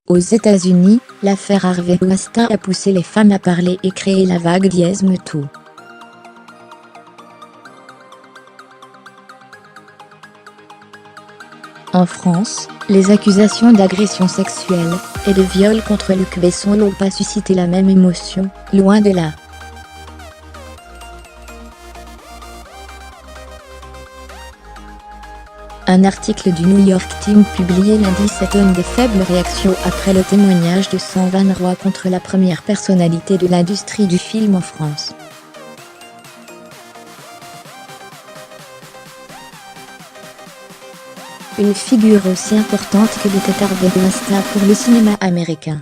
Aux États-Unis, l'affaire Harvey Weinstein a poussé les femmes à parler et créé la vague #MeToo. En France, les accusations d'agression sexuelle et de viol contre Luc Besson n'ont pas suscité la même émotion, loin de là. Un article du New York Times publié lundi s'étonne des faibles réactions après le témoignage de Sandrine Roy contre la première personnalité de l'industrie du film en France. Une figure aussi importante que l'était Harvey Weinstein pour le cinéma américain.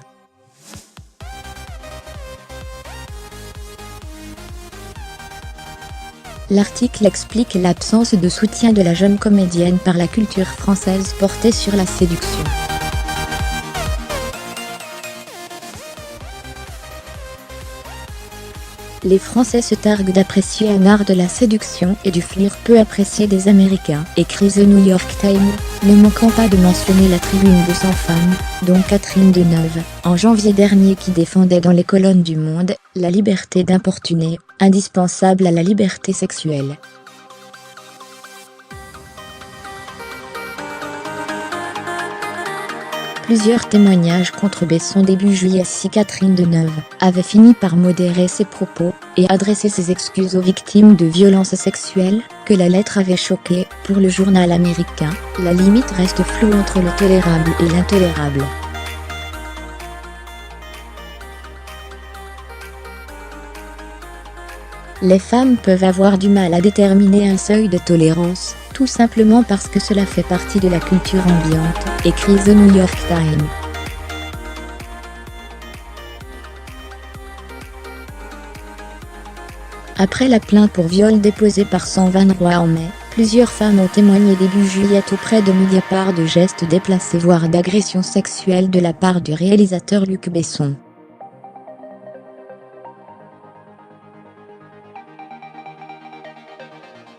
L'article explique l'absence de soutien de la jeune comédienne par la culture française portée sur la séduction. Les Français se targuent d'apprécier un art de la séduction et du flirt peu apprécié des Américains, écrit The New York Times, ne manquant pas de mentionner la tribune de 100 femmes, dont Catherine Deneuve, en janvier dernier qui défendait dans les colonnes du Monde, la liberté d'importuner, indispensable à la liberté sexuelle. Plusieurs témoignages contre Besson début juillet si Catherine Deneuve avait fini par modérer ses propos et adresser ses excuses aux victimes de violences sexuelles, que la lettre avait choqué. Pour le journal américain, la limite reste floue entre le tolérable et l'intolérable. Les femmes peuvent avoir du mal à déterminer un seuil de tolérance, tout simplement parce que cela fait partie de la culture ambiante, écrit The New York Times. Après la plainte pour viol déposée par Sandrine Roy en mai, plusieurs femmes ont témoigné début juillet auprès de Mediapart de gestes déplacés voire d'agressions sexuelles de la part du réalisateur Luc Besson.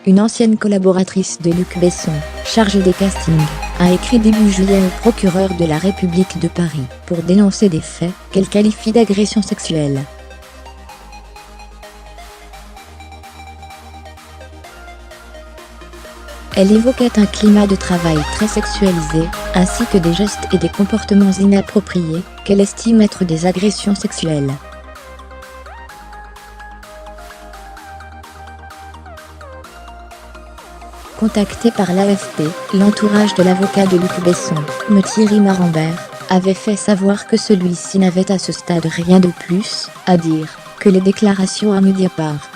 Une ancienne collaboratrice de Luc Besson, chargée des castings, a écrit début juillet au procureur de la République de Paris pour dénoncer des faits qu'elle qualifie d'agression sexuelle. Elle évoquait un climat de travail très sexualisé, ainsi que des gestes et des comportements inappropriés, qu'elle estime être des agressions sexuelles. Contacté par l'AFP, l'entourage de l'avocat de Luc Besson, M Thierry Marambert, avait fait savoir que celui-ci n'avait à ce stade rien de plus à dire que les déclarations à Mediapart.